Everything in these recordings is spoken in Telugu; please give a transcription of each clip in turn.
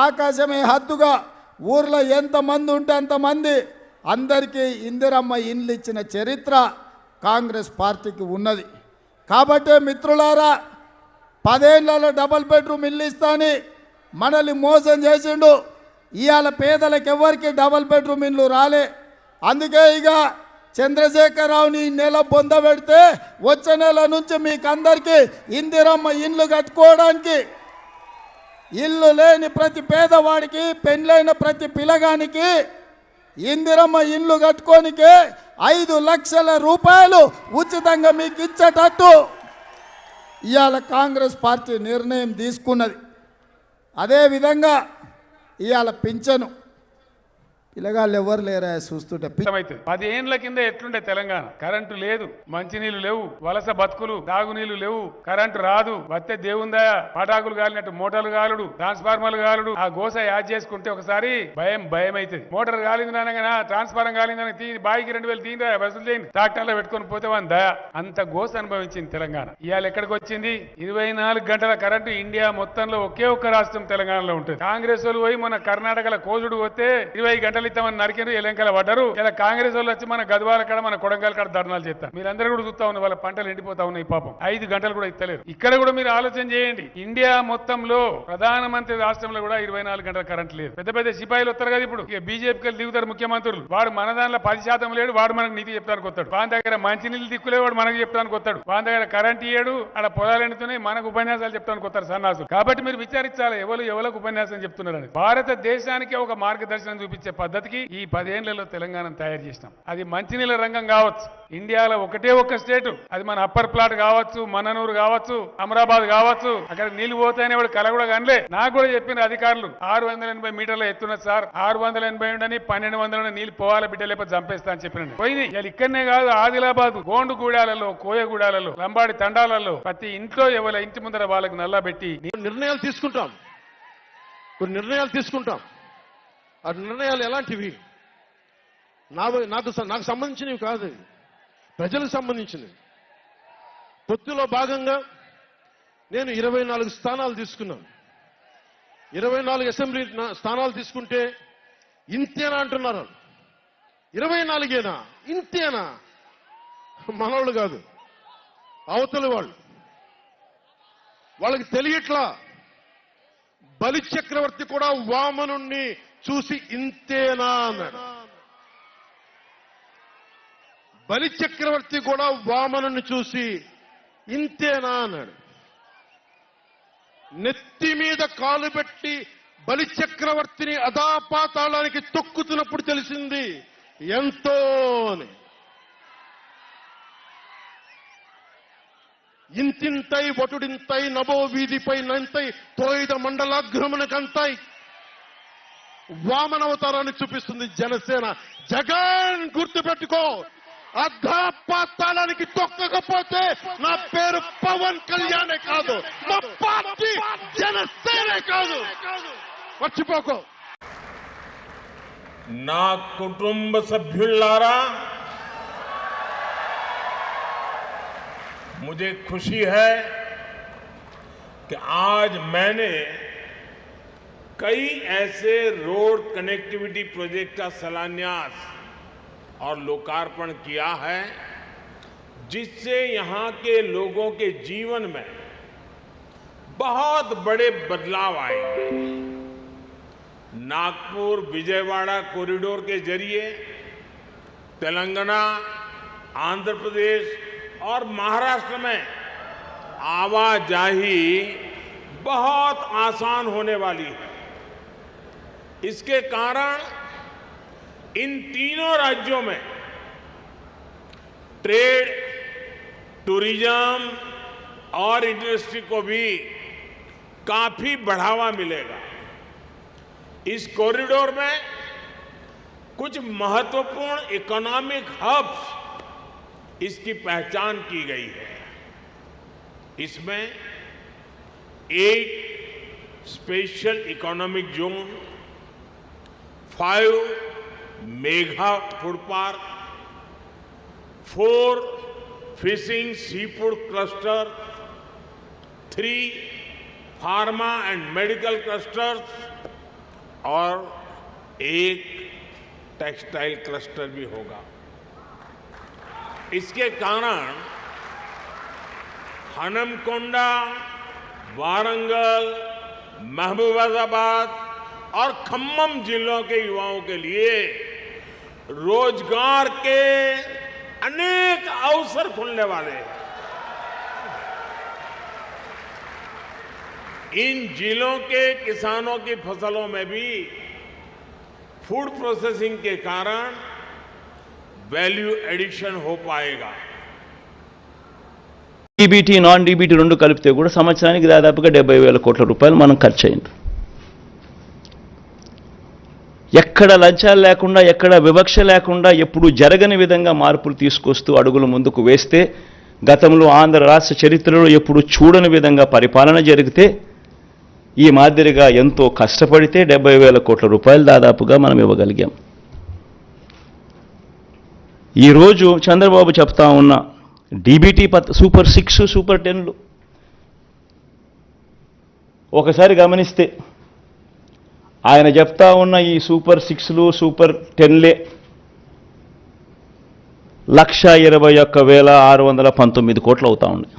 ఆకాశమే హద్దుగా ఊర్లో ఎంతమంది ఉంటే అంతమంది అందరికీ ఇందిరమ్మ ఇండ్లు ఇచ్చిన చరిత్ర కాంగ్రెస్ పార్టీకి ఉన్నది. కాబట్టి మిత్రులారా, 10 ఏళ్లలో డబుల్ బెడ్రూమ్ ఇల్లు ఇస్తాని మనల్ని మోసం చేసిండు. ఇవాళ పేదలకు ఎవరికి డబుల్ బెడ్రూమ్ ఇల్లు రాలే. అందుకే ఇక చంద్రశేఖరరావుని నెల బొంద పెడితే వచ్చే నెల నుంచి మీకు అందరికీ ఇందిరమ్మ ఇండ్లు కట్టుకోవడానికి, ఇల్లు లేని ప్రతి పేదవాడికి, పెళ్ళైన ప్రతి పిల్లగానికి ఇందిరమ్మ ఇండ్లు కట్టుకోనికే 5 లక్షల రూపాయలు ఉచితంగా మీకు ఇచ్చేటట్టు ఇవాళ కాంగ్రెస్ పార్టీ నిర్ణయం తీసుకున్నది. అదేవిధంగా ఇవాళ పింఛను పిల్లగాళ్ళు ఎవరు లేరా చూస్తుంటే 10 ఏళ్ల కింద ఎట్లుండే తెలంగాణ? కరెంటు లేదు, మంచినీళ్లు లేవు, వలస బతుకులు, తాగునీళ్లు లేవు, కరెంటు రాదు, వస్తే దేవుందా పటాకులు కాలినట్టు మోటార్లు కాలుడు, ట్రాన్స్ఫార్మర్లు కాలుడు. ఆ గోస యాడ్ చేసుకుంటే ఒకసారి భయం అవుతుంది. మోటార్ కాలింది అనగా ట్రాన్స్ఫార్మర్ కాలిందని బాయికి 2000 తీరా వసూలు చేయండి, ట్రాక్టర్లో పెట్టుకొని పోతే వాని దయ. అంత గోస అనుభవించింది తెలంగాణ. ఇవాళ ఎక్కడికి వచ్చింది? 24 గంటల కరెంటు ఇండియా మొత్తంలో ఒకే ఒక్క రాష్ట్రం తెలంగాణలో ఉంటుంది. కాంగ్రెస్ వాళ్ళు పోయి మన కర్ణాటకలో కోజుడు పోతే 20 గంటలు ఇస్తామని నరికిరు, ఎలంకల పడ్డారు. ఇలా కాంగ్రెస్ వాళ్ళు వచ్చి మన గద్వాల కాడ, మన కొడంగల్ కాడ ధర్నాలు చేస్తారు. మీరందరూ కూడా చూస్తా ఉన్నారు, వాళ్ళ పంటలు ఎండిపోతా ఉన్నాయి పాపం. 5 గంటలు కూడా ఇస్తలేరు. ఇక్కడ కూడా మీరు ఆలోచన చేయండి, ఇండియా మొత్తంలో ప్రధానమంత్రి రాష్ట్రంలో కూడా 24 గంటల కరెంట్ లేదు. పెద్ద పెద్ద సిపాయిలు వస్తారు కదా ఇప్పుడు, ఇక బీజేపీకి దిగుతారు ముఖ్యమంత్రులు. వాడు మన దాంట్లో 10% లేడు, వాడు మనకు నీతి చెప్తానికి వస్తాడు. వాని దగ్గర మంచినీళ్ళు దిక్కులే, వాడు మనకు చెప్తానికి వస్తాడు. వాని దగ్గర కరెంట్ ఇయ్యాడు, అక్కడ పొలాలు ఎండుతున్నాయి, మనకు ఉపన్యాసాలు చెప్తానికి వస్తారు సన్నాసులు. కాబట్టి మీరు విచారించాలి ఎవరికి ఉపన్యాసం చెప్తున్నారని. భారతదేశానికి ఒక మార్గదర్శనం చూపించే పద్ధతికి ఈ 10 ఏళ్లలో తెలంగాణ తయారు చేసినాం. అది మంచినీళ్ళ రంగం కావచ్చు, ఇండియాలో ఒకటే ఒక్క స్టేట్, అది మన అప్పర్ ప్లాట్ కావచ్చు, మననూరు కావచ్చు, అమరాబాద్ కావచ్చు, అక్కడ నీళ్లు పోతాయని వాడు కల కూడా కనలే. నాకు కూడా చెప్పిన అధికారులు 680 మీటర్ల ఎత్తున్నది సార్, 680 ఉండని 1200 నీళ్లు పోవాలి బిడ్డ, లేకపోతే చంపేస్తా అని చెప్పినండి. పోయింది. ఇక్కడనే కాదు, ఆదిలాబాద్ గోండుగూడాలలో, కోయగూడాలలో, లంబాడి తండాలలో ప్రతి ఇంట్లో ఎవరి ఇంటి ముందర వాళ్ళకి నల్లా పెట్టి నిర్ణయాలు తీసుకుంటాం. కొన్ని నిర్ణయాలు తీసుకుంటాం. ఆ నిర్ణయాలు ఎలాంటివి? నాకు సంబంధించినవి కాదు, ప్రజలకు సంబంధించినవి. పొత్తులో భాగంగా నేను 24 స్థానాలు తీసుకున్నాను. 24 అసెంబ్లీ స్థానాలు తీసుకుంటే ఇంతేనా అంటున్నారు. 24ఏనా? ఇంతేనా? మనోళ్ళు కాదు, అవతలి వాళ్ళు. వాళ్ళకి తెలియట్లా. బలి చక్రవర్తి కూడా వామనుణ్ణి చూసి ఇంతేనా అన్నాడు. బలి చక్రవర్తి కూడా వామనుని చూసి ఇంతేనా అన్నాడు. నెత్తి మీద కాలు పెట్టి బలి చక్రవర్తిని అధాపాతాళానికి తొక్కుతున్నప్పుడు తెలిసింది ఎంతో అని. ఇంతింతై వటుడింతై నభో వీధిపై నంతై తోయిద మండలాగ్రమణకంతై వామనవతారాన్ని చూపిస్తుంది జనసేన. జగన్ గుర్తుపెట్టుకో, అధాపాతాళానికి తొక్కకపోతే నా పేరు పవన్ కళ్యాణే కాదు, మా పార్టీ జనసేనే కాదు, మర్చిపోకో. నా కుటుంబ సభ్యులారా, मुझे खुशी है कि आज मैंने कई ऐसे रोड कनेक्टिविटी प्रोजेक्ट का शिलान्यास और लोकार्पण किया है जिससे यहां के लोगों के जीवन में बहुत बड़े बदलाव आएंगे। नागपुर विजयवाड़ा कॉरिडोर के जरिए तेलंगाना, आंध्र प्रदेश और महाराष्ट्र में आवाजाही बहुत आसान होने वाली है। इसके कारण इन तीनों राज्यों में ट्रेड, टूरिज्म और इंडस्ट्री को भी काफी बढ़ावा मिलेगा। इस कॉरिडोर में कुछ महत्वपूर्ण इकोनॉमिक हब्स इसकी पहचान की गई है। इसमें 8 special economic zone, 5 mega food park, 4 fishing sea food cluster, 3 pharma and medical clusters और एक टेक्सटाइल क्लस्टर भी होगा। इसके कारण हनमकोंडा, वारंगल, महबूबाबाद और खम्मम जिलों के युवाओं के लिए रोजगार के अनेक अवसर खुलने वाले हैं। इन जिलों के किसानों की फसलों में भी फूड प्रोसेसिंग के कारण वैल्यू एडिशन हो पाएगा। డీబీటీ నాన్ డీబీటీ రెండు కలిపితే కూడా సంవత్సరానికి దాదాపుగా 70,000 కోట్ల రూపాయలు మనం ఖర్చు అయింది. ఎక్కడ లంచాలు లేకుండా, ఎక్కడ వివక్ష లేకుండా, ఎప్పుడు జరగని విధంగా మార్పులు తీసుకొస్తూ అడుగులు ముందుకు వేస్తే, గతంలో ఆంధ్ర రాష్ట్ర చరిత్రలో ఎప్పుడు చూడని విధంగా పరిపాలన జరిగితే, ఈ మాదిరిగా ఎంతో కష్టపడితే 70,000 కోట్ల రూపాయలు దాదాపుగా మనం ఇవ్వగలిగాం. ఈరోజు చంద్రబాబు చెప్తా ఉన్న డీబీటీ సూపర్ 6, సూపర్ 10లు ఒకసారి గమనిస్తే ఆయన చెప్తా ఉన్న ఈ సూపర్ 6లు, సూపర్ 10లే 1,21,619 కోట్లు అవుతా ఉన్నాయి.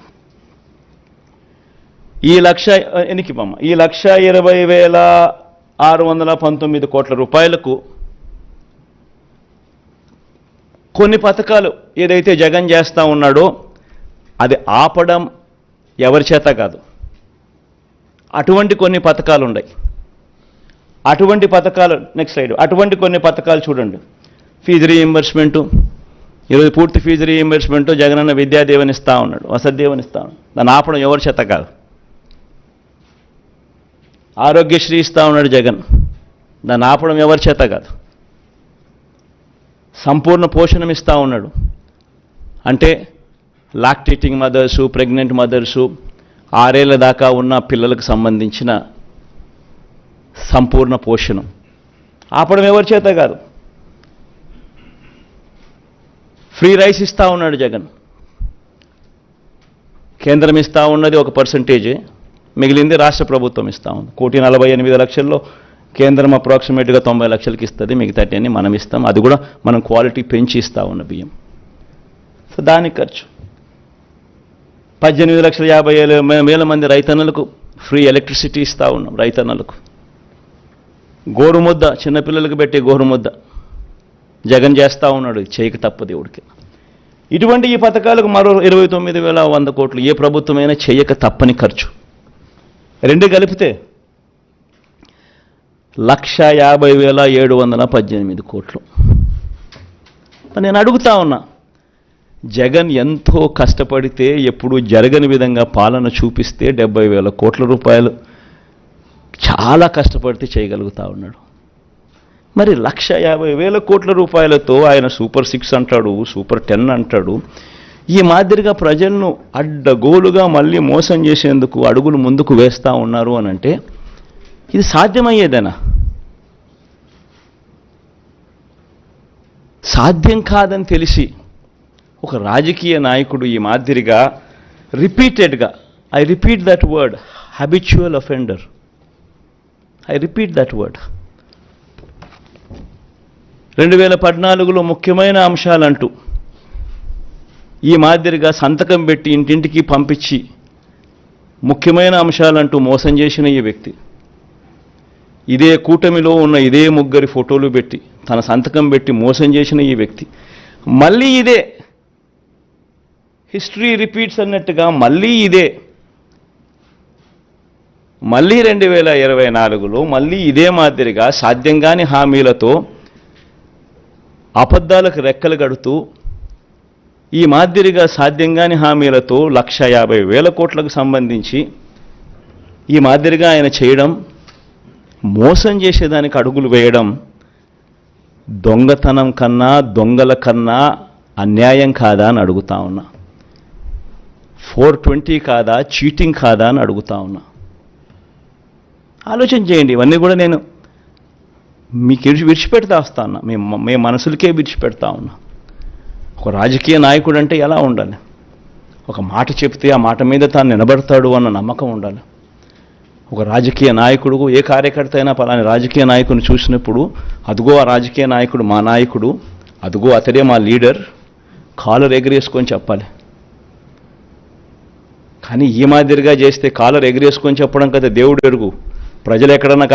ఈ 1,20,619 కోట్ల రూపాయలకు కొన్ని పథకాలు ఏదైతే జగన్ చేస్తూ ఉన్నాడో అది ఆపడం ఎవరి చేత కాదు. అటువంటి కొన్ని పథకాలు ఉన్నాయి. అటువంటి పథకాలు నెక్స్ట్ స్లైడ్. అటువంటి కొన్ని పథకాలు చూడండి. ఫీజు రీయింబర్స్మెంటు, ఈరోజు పూర్తి ఫీజు రీయింబర్స్మెంటు జగనన్న విద్యాదీవెన ఇస్తూ ఉన్నాడు, వసతిదీవెన ఇస్తూ ఉన్నాడు. దాన్ని ఆపడం ఎవరి చేత కాదు. ఆరోగ్యశ్రీ ఇస్తూ ఉన్నాడు జగన్, దాన్ని ఆపడం ఎవరి చేత కాదు. సంపూర్ణ పోషణం ఇస్తూ ఉన్నాడు, అంటే లాక్టేటింగ్ మదర్సు, ప్రెగ్నెంట్ మదర్సు, 6 ఏళ్ల దాకా ఉన్న పిల్లలకు సంబంధించిన సంపూర్ణ పోషణం ఆపడం ఎవరి చేత కాదు. ఫ్రీ రైస్ ఇస్తూ ఉన్నాడు జగన్. కేంద్రం ఇస్తూ ఉన్నది ఒక పర్సంటేజే, మిగిలింది రాష్ట్ర ప్రభుత్వం ఇస్తూ ఉంది. 1,48,00,000లో కేంద్రం అప్రాక్సిమేట్గా 90 లక్షలకి ఇస్తుంది, మిగతాన్ని మనం ఇస్తాం. అది కూడా మనం క్వాలిటీ పెంచి ఇస్తూ ఉన్న బియ్యం. సో దానికి ఖర్చు 18,50,000 మంది రైతన్నలకు ఫ్రీ ఎలక్ట్రిసిటీ ఇస్తూ ఉన్నాం. రైతన్నలకు గోరుముద్ద, చిన్నపిల్లలకు పెట్టే గోరుముద్ద జగన్ చేస్తూ ఉన్నాడు, చేయక తప్పదు దేవుడికి. ఇటువంటి ఈ పథకాలకు మరో 29,100 కోట్లు ఏ ప్రభుత్వమైనా చేయక తప్పని ఖర్చు. రెండు కలిపితే 1,50,718 కోట్లు. నేను అడుగుతా ఉన్నా, జగన్ ఎంతో కష్టపడితే, ఎప్పుడు జరగని విధంగా పాలన చూపిస్తే 70,000 కోట్ల రూపాయలు చాలా కష్టపడితే చేయగలుగుతా ఉన్నాడు. మరి 1,50,000 కోట్ల రూపాయలతో ఆయన సూపర్ 6 అంటాడు, సూపర్ 10 అంటాడు. ఈ మాదిరిగా ప్రజలను అడ్డగోలుగా మళ్ళీ మోసం చేసేందుకు అడుగులు ముందుకు వేస్తూ ఉన్నారు అని అంటే ఇది సాధ్యమయ్యేదేనా? సాధ్యం కాదని తెలిసి ఒక రాజకీయ నాయకుడు ఈ మాదిరిగా రిపీటెడ్గా, I repeat that word, habitual offender, I repeat that word. 2014లో ముఖ్యమైన అంశాలంటూ ఈ మాదిరిగా సంతకం పెట్టి ఇంటింటికి పంపించి ముఖ్యమైన అంశాలంటూ మోసం చేసిన ఈ వ్యక్తి, ఇదే కూటమిలో ఉన్న ఇదే ముగ్గురి ఫోటోలు పెట్టి తన సంతకం పెట్టి మోసం చేసిన ఈ వ్యక్తి మళ్ళీ ఇదే హిస్టరీ రిపీట్స్ అన్నట్టుగా మళ్ళీ 2024లో మళ్ళీ ఇదే మాదిరిగా సాధ్యం కాని హామీలతో అబద్ధాలకు రెక్కలు కడుతూ ఈ మాదిరిగా సాధ్యం కాని హామీలతో 1,50,000 కోట్లకు సంబంధించి ఈ మాదిరిగా ఆయన చేయడం, మోసం చేసేదానికి అడుగులు వేయడం దొంగతనం కన్నా, దొంగల కన్నా అన్యాయం కాదా అని అడుగుతా ఉన్నా. 420 కాదా, చీటింగ్ కాదా అని అడుగుతా ఉన్నా. ఆలోచన చేయండి. ఇవన్నీ కూడా నేను మీకు విడిచిపెడతా వస్తా ఉన్నా, మీ మనసులకే విడిచిపెడతా ఉన్నా. ఒక రాజకీయ నాయకుడు అంటే ఎలా ఉండాలి? ఒక మాట చెప్తే ఆ మాట మీద తాను నిలబడతాడు అన్న నమ్మకం ఉండాలి. ఒక రాజకీయ నాయకుడు, ఏ కార్యకర్త అయినా పలాని రాజకీయ నాయకుని చూసినప్పుడు అదిగో ఆ రాజకీయ నాయకుడు మా నాయకుడు, అదిగో అతడే మా లీడర్, కాలర్ ఎగరేసుకొని చెప్పాలి. కానీ ఈ మాదిరిగా చేస్తే కాలర్ ఎగరేసుకొని చెప్పడం కదా దేవుడు ఎరుగు. ప్రజలు ఎక్కడన్నా